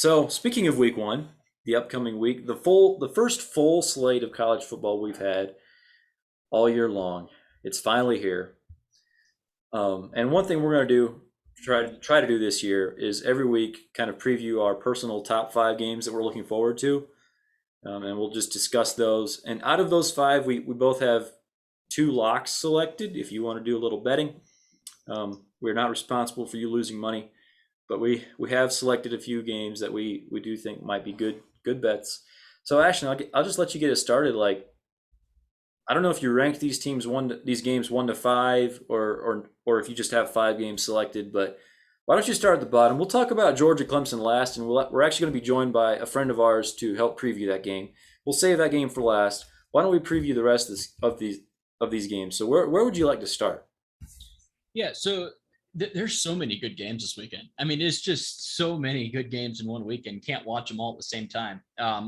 So speaking of week one, the upcoming week, the first full slate of college football we've had all year long. It's finally here. And one thing we're going to do, try to do this year, is every week kind of preview our personal top five games that we're looking forward to, and we'll just discuss those. And out of those five, we both have two locks selected. If you want to do a little betting, we're not responsible for you losing money, but we have selected a few games that we do think might be good bets. So Ashton, I'll just let you get it started. Like, I don't know if you rank these games 1 to 5, or if you just have five games selected. But why don't you start at the bottom? We'll talk about Georgia Clemson last, and we're actually going to be joined by a friend of ours to help preview that game. We'll save that game for last. Why don't we preview the rest of these games? So where would you like to start? Yeah, so there's so many good games this weekend. I mean, it's just so many good games in one weekend. Can't watch them all at the same time.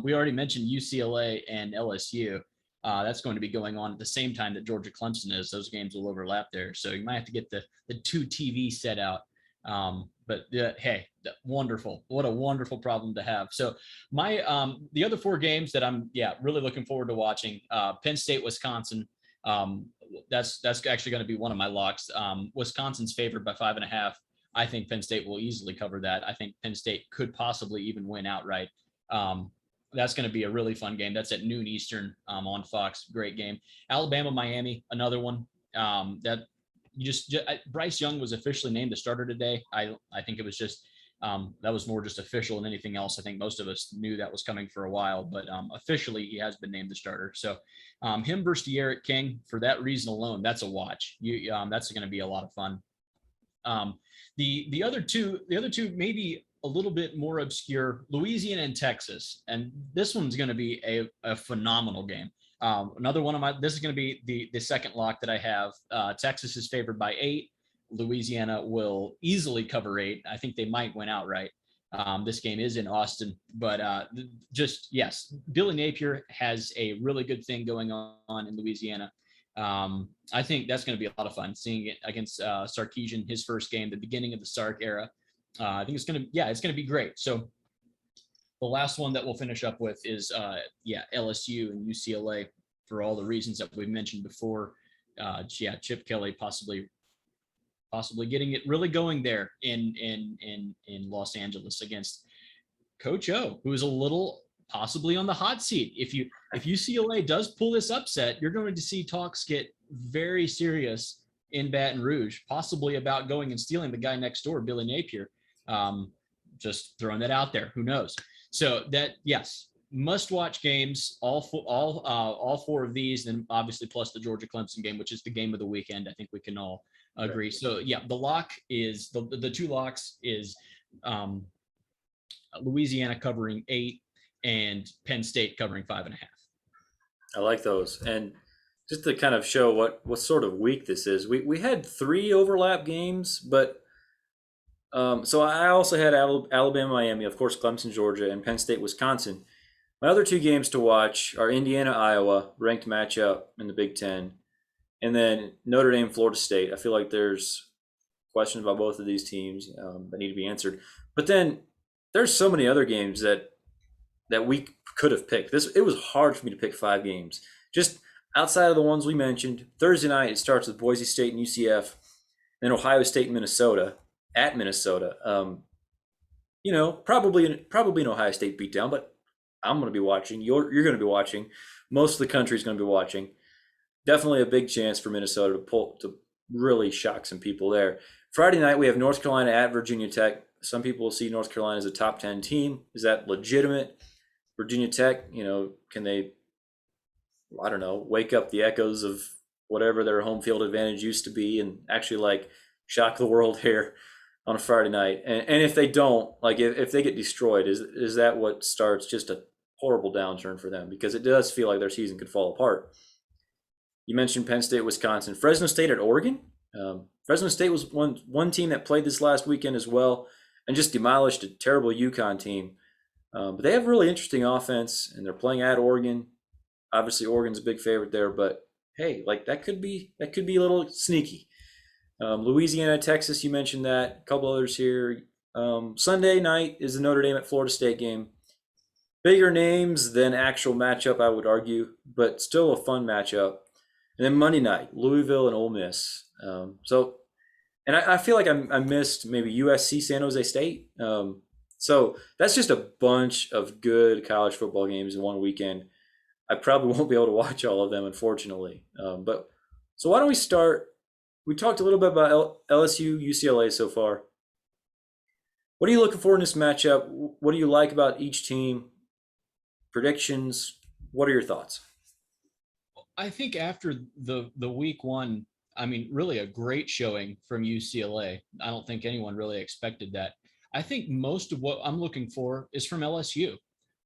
We already mentioned UCLA and LSU. That's going to be going on at the same time that Georgia Clemson is. Those games will overlap there, so you might have to get the two TV set out. But hey, wonderful! What a wonderful problem to have. So my the other four games that I'm really looking forward to watching: Penn State, Wisconsin. Um, that's actually going to be one of my locks. Wisconsin's favored by 5.5. I think Penn State will easily cover that. I think Penn State could possibly even win outright. Um, that's going to be a really fun game. That's at noon Eastern on Fox. Great game. Alabama, Miami, another one. That Bryce Young was officially named the starter today. I think it was just that was more just official than anything else. I think most of us knew that was coming for a while, but officially he has been named the starter. So him versus De'Aaron King, for that reason alone, that's a watch. That's going to be a lot of fun. The other two maybe a little bit more obscure: Louisiana and Texas, and this one's going to be a phenomenal game. Another one of my this is going to be the second lock that I have. Texas is favored by 8. Louisiana will easily cover 8. I think they might win outright. This game is in Austin, but just yes, Billy Napier has a really good thing going on in Louisiana. I think that's going to be a lot of fun seeing it against Sarkisian, his first game, the beginning of the Sark era. I think it's going to be great. So the last one that we'll finish up with is LSU and UCLA for all the reasons that we mentioned before. Chip Kelly possibly getting it really going there in Los Angeles against Coach O, who is a little possibly on the hot seat. If UCLA does pull this upset, you're going to see talks get very serious in Baton Rouge, possibly about going and stealing the guy next door, Billy Napier. Just throwing that out there. Who knows? So that yes, must-watch games. All four of these, and obviously plus the Georgia Clemson game, which is the game of the weekend. I think we can all agree. Right. So yeah, the lock is the two locks is Louisiana covering 8 and Penn State covering 5.5. I like those. And just to kind of show what sort of week this is, we had three overlap games, but so I also had Alabama, Miami, of course, Clemson, Georgia, and Penn State, Wisconsin. My other two games to watch are Indiana, Iowa, ranked matchup in the Big Ten, and then Notre Dame, Florida State. I feel like there's questions about both of these teams that need to be answered. But then there's so many other games that we could have picked. It was hard for me to pick five games. Just outside of the ones we mentioned, Thursday night it starts with Boise State and UCF, then Ohio State and Minnesota at Minnesota. Probably an Ohio State beatdown, but I'm going to be watching. You're going to be watching. Most of the country is going to be watching. Definitely a big chance for Minnesota to really shock some people there. Friday night we have North Carolina at Virginia Tech. Some people see North Carolina as a top 10 team. Is that legitimate? Virginia Tech, can they, I don't know, wake up the echoes of whatever their home field advantage used to be and actually shock the world here on a Friday night? And if they don't, if they get destroyed, is that what starts just a horrible downturn for them? Because it does feel like their season could fall apart. You mentioned Penn State, Wisconsin, Fresno State at Oregon. Fresno State was one team that played this last weekend as well and just demolished a terrible UConn team. But they have really interesting offense, and they're playing at Oregon. Obviously, Oregon's a big favorite there, but hey, that could be a little sneaky. Louisiana, Texas, you mentioned that. A couple others here. Sunday night is the Notre Dame at Florida State game. Bigger names than actual matchup, I would argue, but still a fun matchup. And then Monday night, Louisville and Ole Miss. And I feel like I missed maybe USC San Jose State. So that's just a bunch of good college football games in one weekend. I probably won't be able to watch all of them, unfortunately. But so why don't we start? We talked a little bit about LSU, UCLA so far. What are you looking for in this matchup? What do you like about each team? Predictions? What are your thoughts? I think after the week one, I mean, really a great showing from UCLA. I don't think anyone really expected that. I think most of what I'm looking for is from LSU.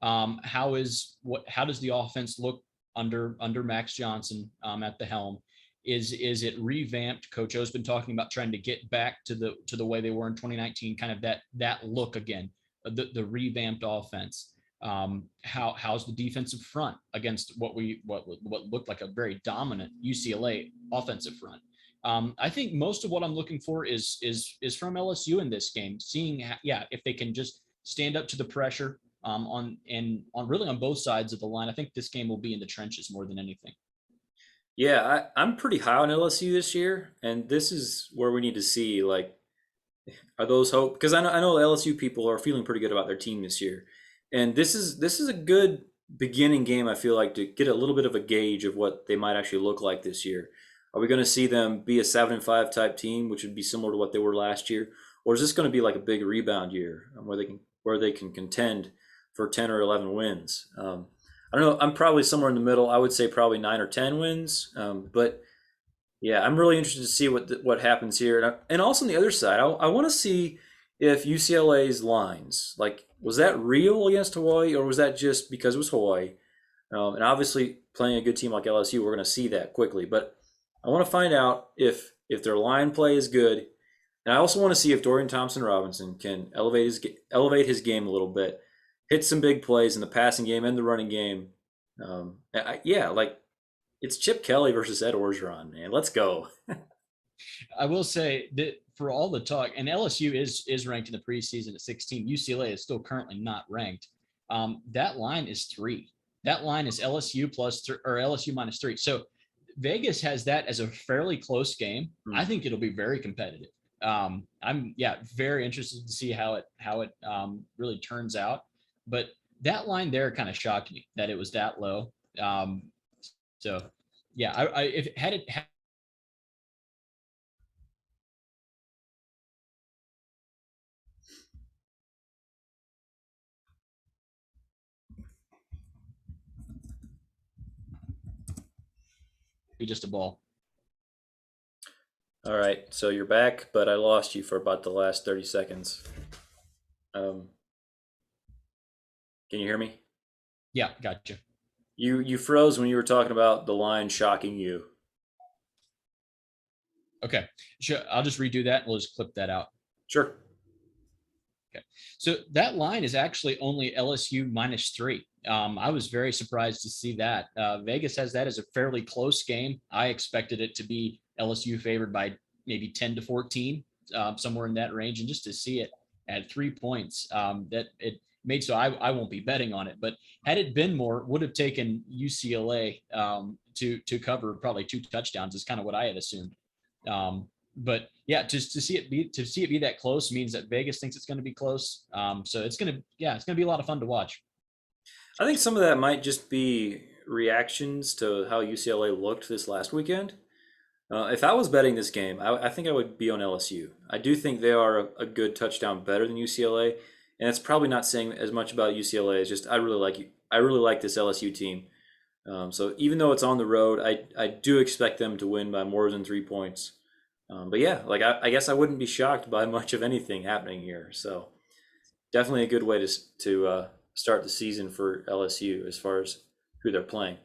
How does the offense look under Max Johnson at the helm? Is it revamped? Coach O's been talking about trying to get back to the way they were in 2019, kind of that look again, the revamped offense. How's the defensive front against what looked like a very dominant UCLA offensive front? I think most of what I'm looking for is from LSU in this game, seeing if they can just stand up to the pressure on really on both sides of the line. I think this game will be in the trenches more than anything. Yeah, I'm pretty high on LSU this year, and this is where we need to see like are those hope because I know LSU people are feeling pretty good about their team this year, and this is a good beginning game. I feel like to get a little bit of a gauge of what they might actually look like this year. Are we going to see them be a 7-5 type team, which would be similar to what they were last year, or is this going to be like a big rebound year where they can contend for 10 or 11 wins? I don't know. I'm probably somewhere in the middle. I would say probably 9 or 10 wins. But yeah, I'm really interested to see what happens here. And also on the other side, I want to see if UCLA's lines, like, was that real against Hawaii, or was that just because it was Hawaii? And obviously, playing a good team like LSU, we're going to see that quickly. But I want to find out if their line play is good, and I also want to see if Dorian Thompson Robinson can elevate his game a little bit, hit some big plays in the passing game and the running game. Yeah, like it's Chip Kelly versus Ed Orgeron, man. Let's go. I will say that for all the talk, and LSU is ranked in the preseason at 16. UCLA is still currently not ranked. That line is 3. That line is LSU or LSU -3. So Vegas has that as a fairly close game. I Hmm. think it'll be very competitive. I'm very interested to see how it really turns out. But that line there kind of shocked me that it was that low. So yeah, I if had it had be just a ball. All right, so you're back, but I lost you for about the last 30 seconds. Um, can you hear me? Yeah, gotcha. You froze when you were talking about the line shocking you. Okay, sure. I'll just redo that. And we'll just clip that out. Sure. Okay. So that line is actually only LSU -3. I was very surprised to see that. Vegas has that as a fairly close game. I expected it to be LSU favored by maybe 10 to 14, somewhere in that range. And just to see it at 3 points, that it made so I won't be betting on it. But had it been more, would have taken UCLA to cover probably 2 touchdowns is kind of what I had assumed. But yeah, just to see it be that close means that Vegas thinks it's going to be close. So it's gonna be a lot of fun to watch. I think some of that might just be reactions to how UCLA looked this last weekend. If I was betting this game, I think I would be on LSU. I do think they are a good touchdown better than UCLA, and it's probably not saying as much about UCLA. It's just I really like this LSU team. So even though it's on the road, I do expect them to win by more than 3 points. But yeah, like I guess I wouldn't be shocked by much of anything happening here. So definitely a good way to start the season for LSU as far as who they're playing.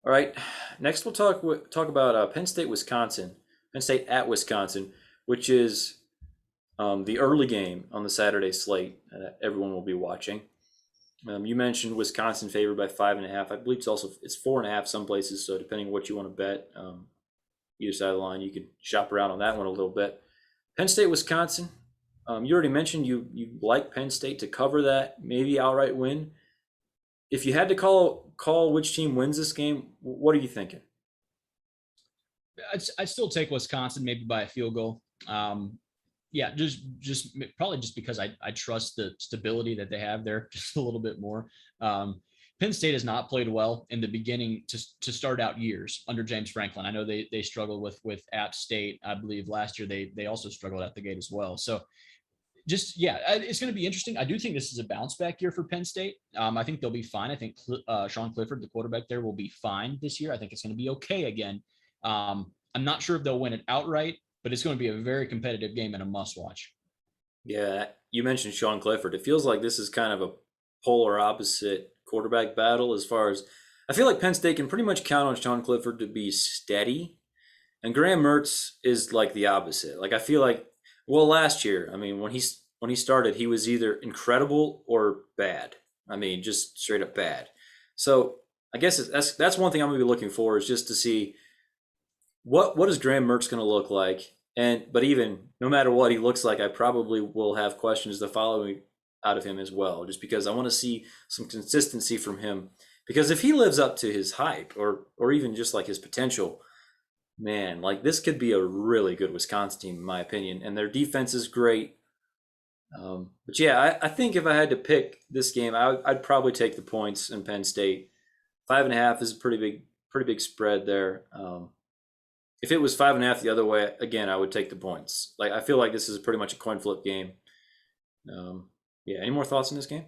All right, next we'll talk about Penn State, Wisconsin. Penn State at Wisconsin, which is the early game on the Saturday slate that everyone will be watching. You mentioned Wisconsin favored by 5.5. I believe it's 4.5 some places. So depending on what you want to bet, either side of the line, you can shop around on that one a little bit. Penn State, Wisconsin. You already mentioned you like Penn State to cover that, maybe outright win. If you had to call which team wins this game, what are you thinking? I'd still take Wisconsin, maybe by a field goal. Yeah, just probably just because I trust the stability that they have there just a little bit more. Um, Penn State has not played well in the beginning to start out years under James Franklin. I know they struggled with App State. I believe last year they also struggled at the gate as well. So just yeah, it's going to be interesting. I do think this is a bounce back year for Penn State. I think they'll be fine. I think Sean Clifford, the quarterback there, will be fine this year. I think it's going to be okay again. I'm not sure if they'll win it outright, but it's going to be a very competitive game and a must watch. Yeah, you mentioned Sean Clifford. It feels like this is kind of a polar opposite quarterback battle as far as I feel like Penn State can pretty much count on Sean Clifford to be steady, and Graham Mertz is like the opposite. Like I feel like, well, last year, I mean, when he started, he was either incredible or bad. I mean, just straight up bad. So I guess that's one thing I'm gonna be looking for is just to see what is Graham Mertz going to look like? And but even no matter what he looks like, I probably will have questions to follow out of him as well, just because I want to see some consistency from him. Because if he lives up to his hype or even just like his potential, man, like this could be a really good Wisconsin team in my opinion. And their defense is great. But yeah, I think if I had to pick this game, I'd probably take the points in Penn State. 5.5 is a pretty big spread there. If it was 5.5 the other way, again, I would take the points. Like I feel like this is pretty much a coin flip game. Yeah. Any more thoughts on this game?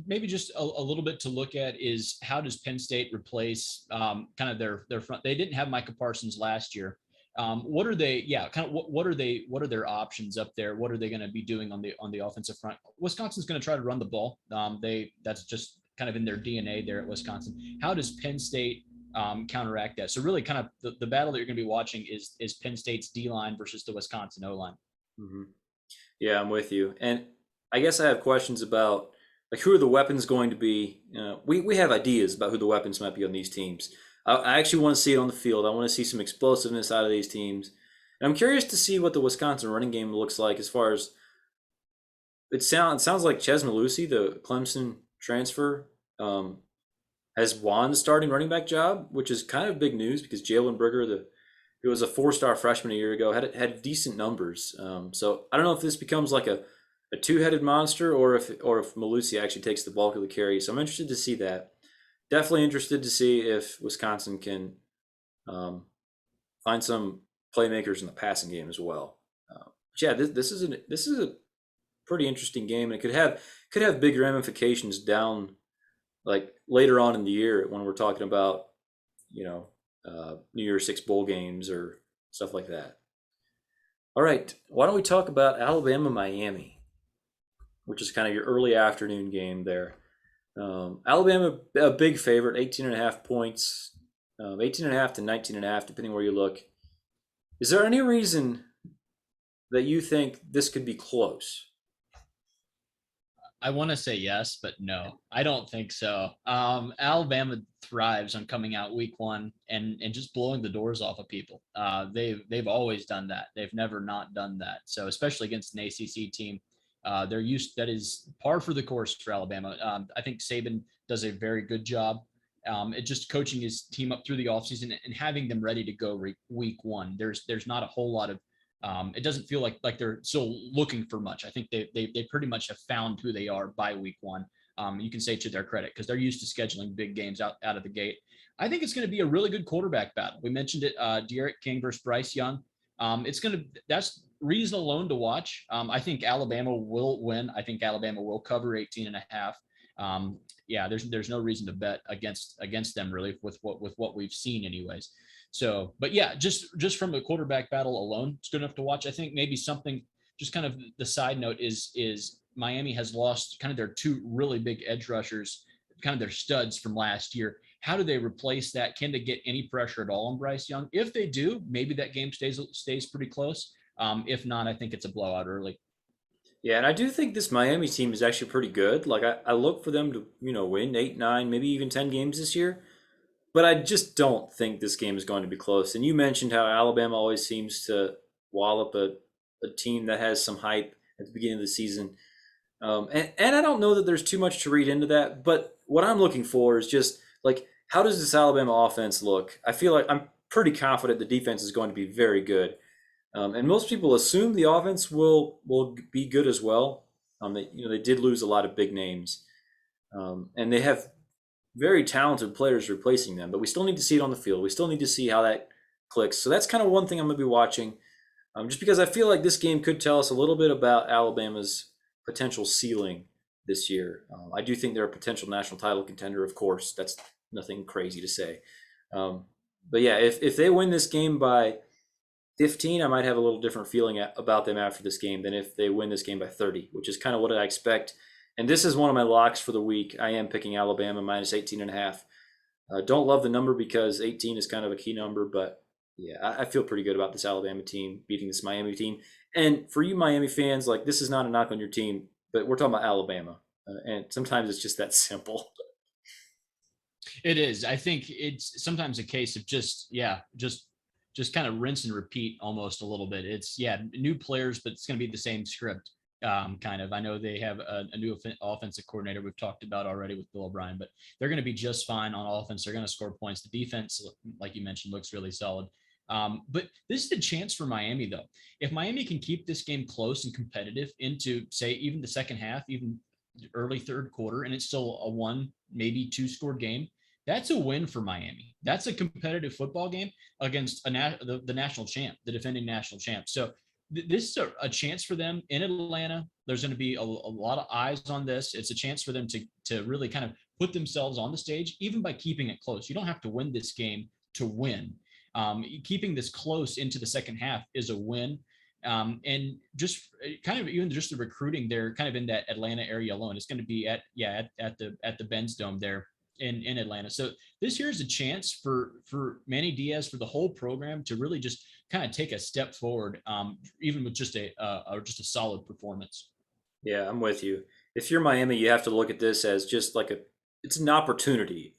Maybe just a little bit to look at is how does Penn State replace kind of their front? They didn't have Micah Parsons last year. What are they? Yeah, kind of what are they? What are their options up there? What are they going to be doing on the offensive front? Wisconsin's going to try to run the ball. That's just kind of in their DNA there at Wisconsin. How does Penn State counteract that? So really, kind of the battle that you're going to be watching is Penn State's D line versus the Wisconsin O line. Hmm. Yeah, I'm with you. And I guess I have questions about like who are the weapons going to be? We have ideas about who the weapons might be on these teams. I actually want to see it on the field. I want to see some explosiveness out of these teams. And I'm curious to see what the Wisconsin running game looks like as far as it sounds like Ches Malusi, the Clemson transfer, um, has won the starting running back job, which is kind of big news because Jalen Brigger, who was a 4-star freshman a year ago, had decent numbers. So I don't know if this becomes like a two-headed monster or if Malusi actually takes the bulk of the carry. So I'm interested to see that. Definitely interested to see if Wisconsin can um, find some playmakers in the passing game as well. But yeah, this is a pretty interesting game, and it could have big ramifications down like later on in the year when we're talking about New Year's Six bowl games or stuff like that. All right, why don't we talk about Alabama Miami, which is kind of your early afternoon game there. Alabama a big favorite, 18 and a half points, 18 and a half to 19 and a half, depending where you look. Is there any reason that you think this could be close? I want to say yes, but no, I don't think so. Alabama thrives on coming out week one and just blowing the doors off of people. They've always done that. They've never not done that. So especially against an ACC team, they're used. That is par for the course for Alabama. I think Saban does a very good job. It just coaching his team up through the offseason and having them ready to go week one. There's not a whole lot of it doesn't feel like they're still looking for much. I think they pretty much have found who they are by week one. You can say to their credit because they're used to scheduling big games out of the gate. I think it's going to be a really good quarterback battle. We mentioned it, De'Aaron King versus Bryce Young. That's reason alone to watch. I think Alabama will win. I think Alabama will cover 18 and a half. Yeah, there's no reason to bet against them really with what we've seen anyways. So, but yeah, just from the quarterback battle alone, it's good enough to watch. I think maybe something just kind of the side note is Miami has lost kind of their two really big edge rushers, kind of their studs from last year. How do they replace that? Can they get any pressure at all on Bryce Young? If they do, maybe that game stays pretty close. If not, I think it's a blowout early. Yeah, and I do think this Miami team is actually pretty good. Like I look for them to win 8, 9, maybe even 10 games this year. But I just don't think this game is going to be close. And you mentioned how Alabama always seems to wallop a team that has some hype at the beginning of the season. And I don't know that there's too much to read into that, but what I'm looking for is just like, how does this Alabama offense look? I feel like I'm pretty confident the defense is going to be very good. And most people assume the offense will be good as well. They did lose a lot of big names, and they have very talented players replacing them. But we still need to see it on the field. We still need to see how that clicks. So that's kind of one thing I'm going to be watching, just because I feel like this game could tell us a little bit about Alabama's potential ceiling this year. I do think they're a potential national title contender. Of course, that's nothing crazy to say. But yeah, if they win this game by 15, I might have a little different feeling about them after this game than if they win this game by 30, which is kind of what I expect. And this is one of my locks for the week. I am picking Alabama minus 18 and a half. Don't love the number because 18 is kind of a key number, but yeah, I feel pretty good about this Alabama team beating this Miami team. And for you Miami fans, like, this is not a knock on your team, but we're talking about Alabama, and sometimes it's just that simple. It is. I think it's sometimes a case of just kind of rinse and repeat almost a little bit. It's new players, but it's going to be the same script. Kind of. I know they have a new offensive coordinator we've talked about already with Bill O'Brien, but they're going to be just fine on offense. They're going to score points. The defense, like you mentioned, looks really solid. But this is the chance for Miami, though. If Miami can keep this game close and competitive into, say, even the second half, even early third quarter, and it's still a one, maybe two score game, that's a win for Miami. That's a competitive football game against the national champ, the defending national champ. So this is a chance for them in Atlanta. There's going to be a lot of eyes on this. It's a chance for them to really kind of put themselves on the stage, even by keeping it close. You don't have to win this game to win. Keeping this close into the second half is a win. And just kind of even just the recruiting there, kind of in that Atlanta area alone, it's going to be at the Benz Dome there in Atlanta. So this here is a chance for Manny Diaz, for the whole program, to really just kind of take a step forward, even with just a solid performance. Yeah, I'm with you. If you're Miami, you have to look at this as just like it's an opportunity.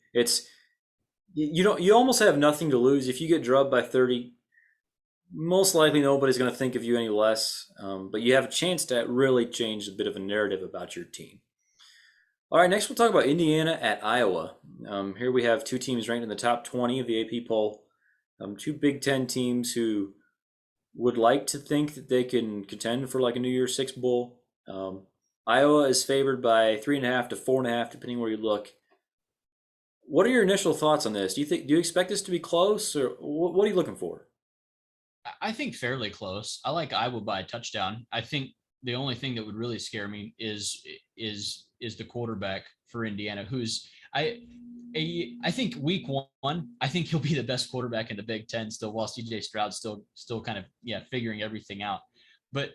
You almost have nothing to lose if you get drubbed by 30. Most likely nobody's going to think of you any less, but you have a chance to really change a bit of a narrative about your team. All right, next we'll talk about Indiana at Iowa. Here we have two teams ranked in the top 20 of the AP poll. Two Big Ten teams who would like to think that they can contend for like a New Year's Six bowl. Iowa is favored by 3.5 to 4.5, depending where you look. What are your initial thoughts on this? Do you expect this to be close, or what are you looking for? I think fairly close. I like Iowa by a touchdown. I think the only thing that would really scare me is the quarterback for Indiana, who's I think week one, I think he'll be the best quarterback in the Big Ten still, while CJ Stroud's still kind of figuring everything out. But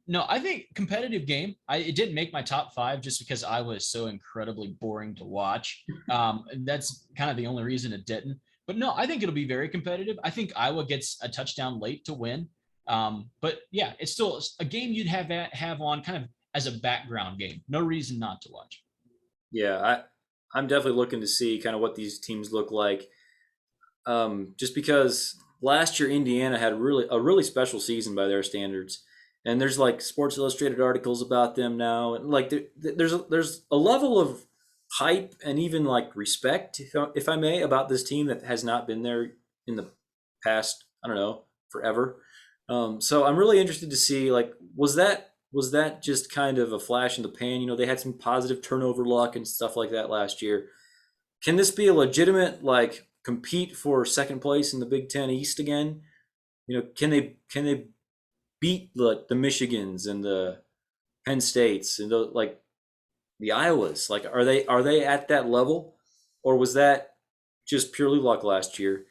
no, I think competitive game. It didn't make my top five just because Iowa is so incredibly boring to watch. That's kind of the only reason it didn't. But no, I think it'll be very competitive. I think Iowa gets a touchdown late to win. But yeah, it's still a game you'd have on kind of as a background game. No reason not to watch. Yeah, I'm definitely looking to see kind of what these teams look like. Just because last year Indiana had a really special season by their standards, and there's like Sports Illustrated articles about them now, and like there's a level of hype and even like respect, if I may, about this team that has not been there in the past. I don't know, forever. So I'm really interested to see, like, was that just kind of a flash in the pan? They had some positive turnover luck and stuff like that last year. Can this be a legitimate, like, compete for second place in the Big Ten East again? Can they beat the Michigans and the Penn States and the Iowas? Like, are they at that level, or was that just purely luck last year?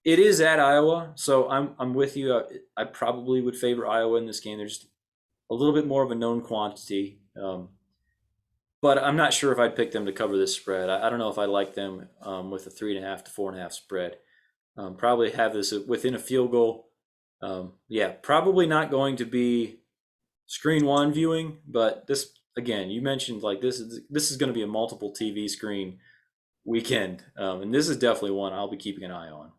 It is at Iowa, so I'm with you. I probably would favor Iowa in this game. There's a little bit more of a known quantity. But I'm not sure if I'd pick them to cover this spread. I don't know if I like them with a 3.5 to 4.5 spread. Probably have this within a field goal. Yeah, probably not going to be screen one viewing, but this, again, you mentioned, like, this is going to be a multiple TV screen weekend, and this is definitely one I'll be keeping an eye on.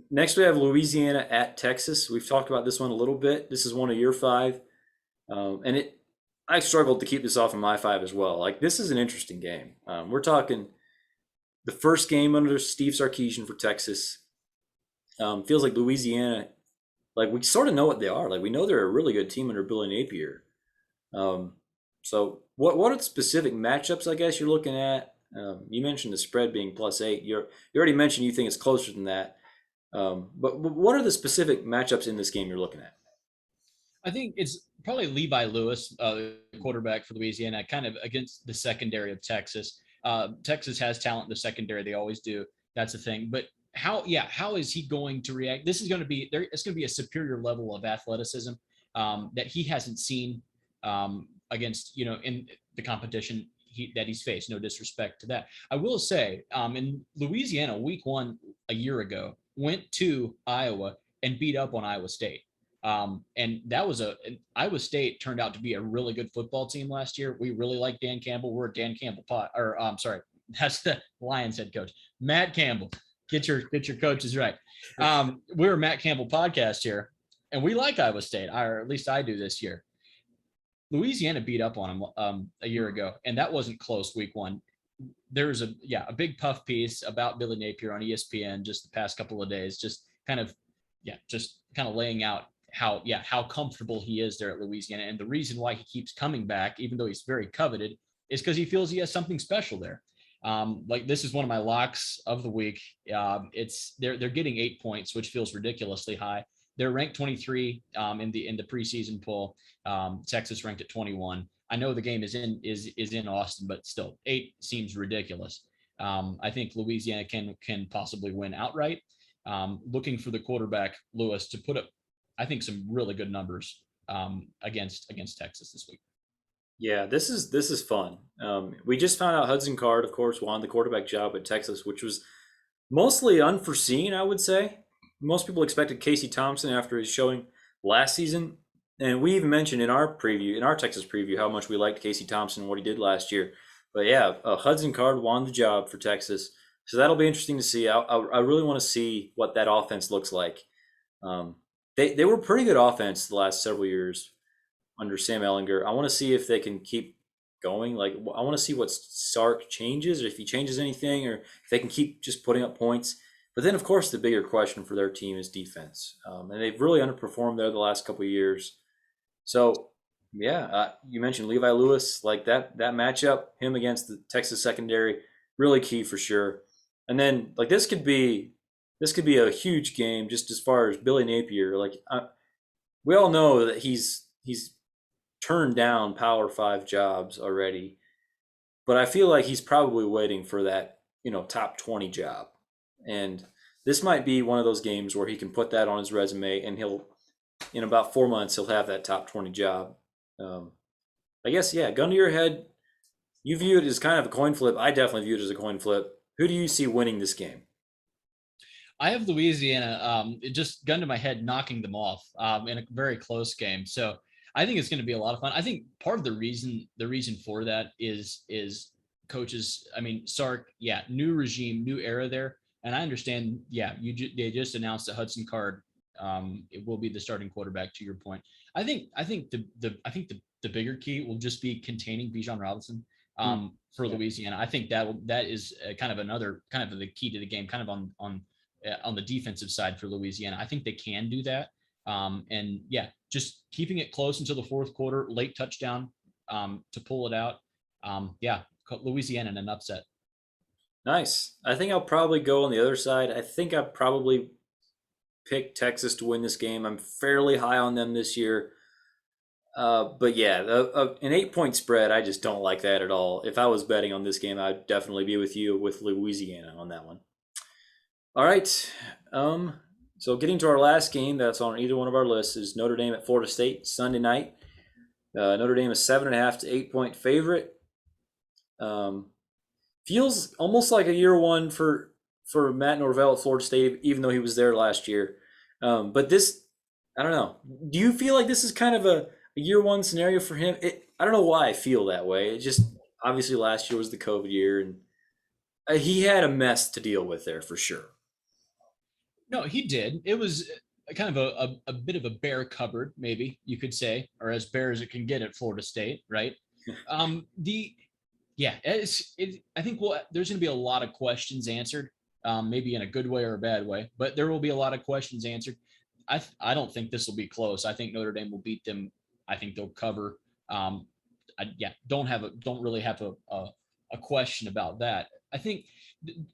Next, we have Louisiana at Texas. We've talked about this one a little bit. This is one of your five, and I struggled to keep this off of my five as well. Like this is an interesting game. We're talking the first game under Steve Sarkisian for Texas. Feels like Louisiana, like we sort of know what they are. Like we know they're a really good team under Billy Napier. Um, so what are the specific matchups? I guess you're looking at. You mentioned the spread being +8. You already mentioned you think it's closer than that. But what are the specific matchups in this game you're looking at? I think it's probably Levi Lewis, quarterback for Louisiana, kind of against the secondary of Texas. Texas has talent in the secondary; they always do. That's the thing. But how is he going to react? This is going to be there. It's going to be a superior level of athleticism that he hasn't seen against in the competition that he's faced. No disrespect to that. I will say, in Louisiana, week one a year ago, went to Iowa and beat up on Iowa State. And that was Iowa State turned out to be a really good football team last year. We really like Dan Campbell. We're a Dan Campbell sorry, that's the Lions head coach, Matt Campbell. Get your coaches right. We're a Matt Campbell podcast here, and we like Iowa State, or at least I do this year. Louisiana beat up on them a year ago, and that wasn't close week one. There's a big puff piece about Billy Napier on ESPN just the past couple of days, just kind of laying out how comfortable he is there at Louisiana, and the reason why he keeps coming back, even though he's very coveted, is because he feels he has something special there. Like this is one of my locks of the week. It's they're getting 8 points, which feels ridiculously high. They're ranked 23 in the preseason poll. Texas ranked at 21. I know the game is in Austin, but still 8 seems ridiculous. I think Louisiana can possibly win outright. Looking for the quarterback Lewis to put up, I think, some really good numbers against Texas this week. Yeah, this is fun. We just found out Hudson Card, of course, won the quarterback job at Texas, which was mostly unforeseen, I would say. Most people expected Casey Thompson after his showing last season, and we even mentioned in our Texas preview, how much we liked Casey Thompson and what he did last year. But yeah, Hudson Card won the job for Texas, so that'll be interesting to see. I really want to see what that offense looks like. They were pretty good offense the last several years under Sam Ellinger. I want to see if they can keep going. Like I want to see what Sark changes, or if he changes anything, or if they can keep just putting up points. But then, of course, the bigger question for their team is defense, and they've really underperformed there the last couple of years. So, yeah, you mentioned Levi Lewis, like that matchup, him against the Texas secondary, really key for sure. And then, like this could be a huge game just as far as Billy Napier. Like we all know that he's turned down Power Five jobs already, but I feel like he's probably waiting for that top 20 job. And this might be one of those games where he can put that on his resume, and he'll in about 4 months he'll have that top 20 job. Um, I guess, yeah, gun to your head, you view it as kind of a coin flip. I definitely view it as a coin flip. Who do you see winning this game? I have Louisiana, it just gun to my head, knocking them off in a very close game. So I think it's going to be a lot of fun. I think part of the reason for that is coaches. I mean, Sark, yeah, new regime, new era there, and I understand. Yeah, they just announced that Hudson Card it will be the starting quarterback. To your point, I think the bigger key will just be containing Bijan Robinson Hmm. for Yeah. Louisiana. I think that is kind of another kind of the key to the game, kind of on the defensive side for Louisiana. I think they can do that. And yeah, just keeping it close until the fourth quarter, late touchdown to pull it out. Yeah, Louisiana in an upset. Nice. I think I'll probably go on the other side. I think I probably pick Texas to win this game. I'm fairly high on them this year. But yeah, an 8 point spread, I just don't like that at all. If I was betting on this game, I'd definitely be with you with Louisiana on that one. All right. Um, so getting to our last game that's on either one of our lists is Notre Dame at Florida State Sunday night. Notre Dame is 7.5 to 8 point favorite. Um, Feels almost like a year one for Matt Norvell at Florida State, even though he was there last year. But this, I don't know. Do you feel like this is kind of a year one scenario for him? I don't know why I feel that way. It just obviously last year was the COVID year, and he had a mess to deal with there for sure. No, he did. It was kind of a bit of a bare cupboard, maybe you could say, or as bare as it can get at Florida State, right? The Yeah, I think there's going to be a lot of questions answered, maybe in a good way or a bad way, but there will be a lot of questions answered. I don't think this will be close. I think Notre Dame will beat them. I think they'll cover. Yeah, don't really have a question about that. I think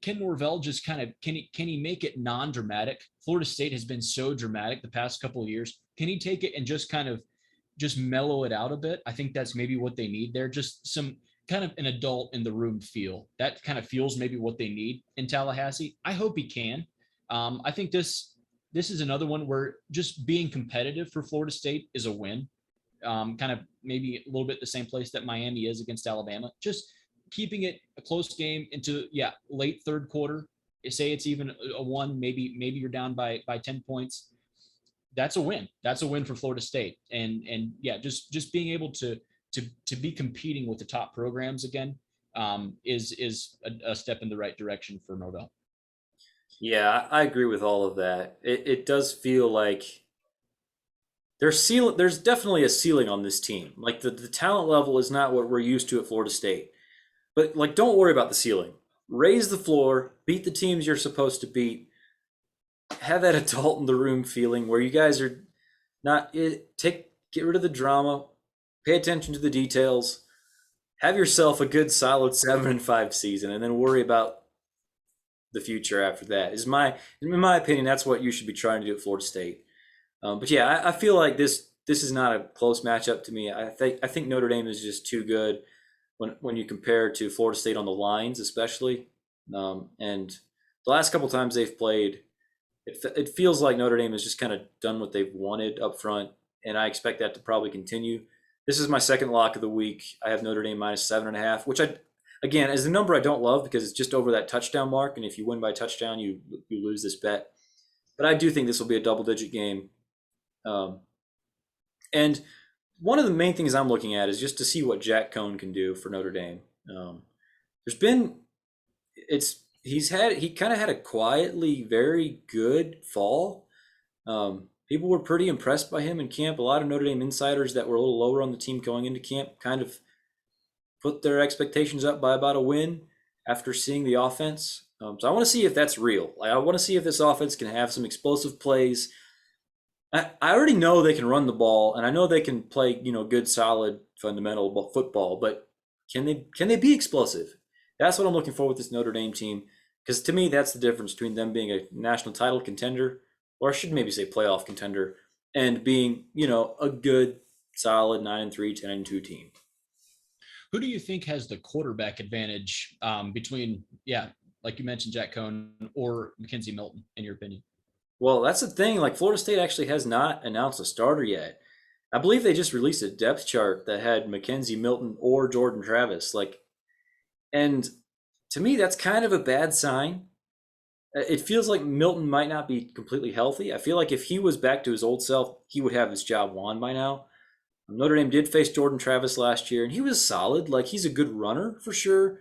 Ken Norvell just kind of can he make it non-dramatic? Florida State has been so dramatic the past couple of years. Can he take it and just kind of just mellow it out a bit? I think that's maybe what they need there. Just some kind of an adult in the room feel. That kind of feels maybe what they need in Tallahassee. I hope he can. I think this is another one where just being competitive for Florida State is a win. Kind of maybe a little bit the same place that Miami is against Alabama. Just keeping it a close game into late third quarter. Say it's even a one, maybe you're down by 10 points. That's a win. That's a win for Florida State. And yeah, just being able to be competing with the top programs again is a step in the right direction for Norvell. Yeah, I agree with all of that. It does feel like there's definitely a ceiling on this team. Like the talent level is not what we're used to at Florida State. But like don't worry about the ceiling. Raise the floor, beat the teams you're supposed to beat. Have that adult in the room feeling where you guys are not get rid of the drama, pay attention to the details, have yourself a good solid 7-5 season, and then worry about the future after that. In my opinion, that's what you should be trying to do at Florida State. But yeah, I feel like this is not a close matchup to me. I think Notre Dame is just too good when you compare to Florida State on the lines, especially. And the last couple times they've played, it feels like Notre Dame has just kind of done what they've wanted up front, and I expect that to probably continue. This is my second lock of the week. I have Notre Dame minus 7.5, which again, is the number I don't love because it's just over that touchdown mark, and if you win by touchdown, you lose this bet. But I do think this will be a double-digit game. And one of the main things I'm looking at is just to see what Jack Cohn can do for Notre Dame. There's been he kind of had a quietly very good fall. People were pretty impressed by him in camp. A lot of Notre Dame insiders that were a little lower on the team going into camp kind of put their expectations up by about a win after seeing the offense. So I want to see if that's real. Like I want to see if this offense can have some explosive plays. I already know they can run the ball, and I know they can play good, solid, fundamental football. But can they be explosive? That's what I'm looking for with this Notre Dame team. Because to me, that's the difference between them being a national title contender, or I should maybe say playoff contender, and being a good, solid 9-3, 10-2 team. Who do you think has the quarterback advantage between, like you mentioned, Jack Cohn or Mackenzie Milton, in your opinion? Well, that's the thing. Like Florida State actually has not announced a starter yet. I believe they just released a depth chart that had Mackenzie Milton or Jordan Travis. And to me, that's kind of a bad sign. It feels like Milton might not be completely healthy. I feel like if he was back to his old self, he would have his job won by now. Notre Dame did face Jordan Travis last year, and he was solid. Like he's a good runner for sure.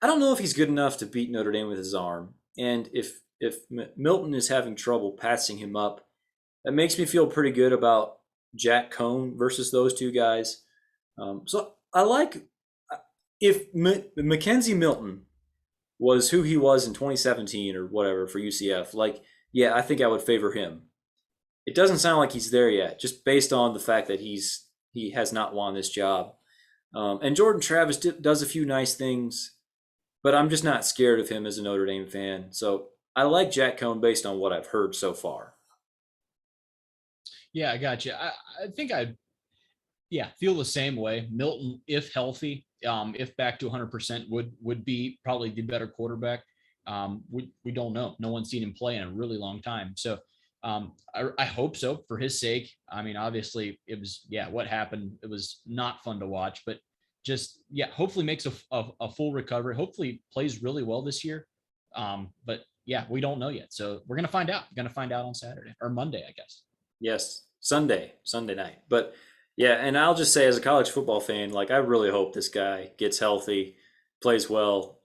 I don't know if he's good enough to beat Notre Dame with his arm. And if Milton is having trouble passing him up, that makes me feel pretty good about Jack Cohn versus those two guys. So I like if Mackenzie Milton was who he was in 2017 or whatever for UCF. Yeah, I think I would favor him. It doesn't sound like he's there yet, just based on the fact that he has not won this job. And Jordan Travis does a few nice things, but I'm just not scared of him as a Notre Dame fan. So I like Jack Cohn based on what I've heard so far. Yeah, I got you. I think I feel the same way. Milton, if healthy, if back to 100%, would be probably the better quarterback. We don't know. No one's seen him play in a really long time. So I hope so for his sake. I mean, obviously it was, what happened. It was not fun to watch, but just, hopefully makes a full recovery. Hopefully plays really well this year. But we don't know yet. So we're going to find out. We're going to find out on Saturday or Monday, I guess. Yes, Sunday night. But yeah, and I'll just say as a college football fan, like I really hope this guy gets healthy, plays well.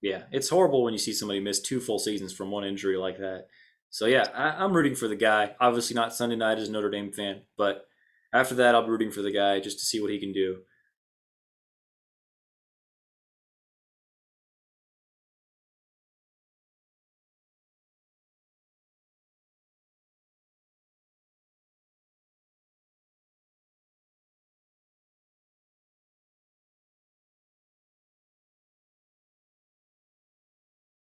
It's horrible when you see somebody miss 2 full seasons from one injury like that. So yeah, I'm rooting for the guy. Obviously not Sunday night as a Notre Dame fan, but after that, I'll be rooting for the guy just to see what he can do.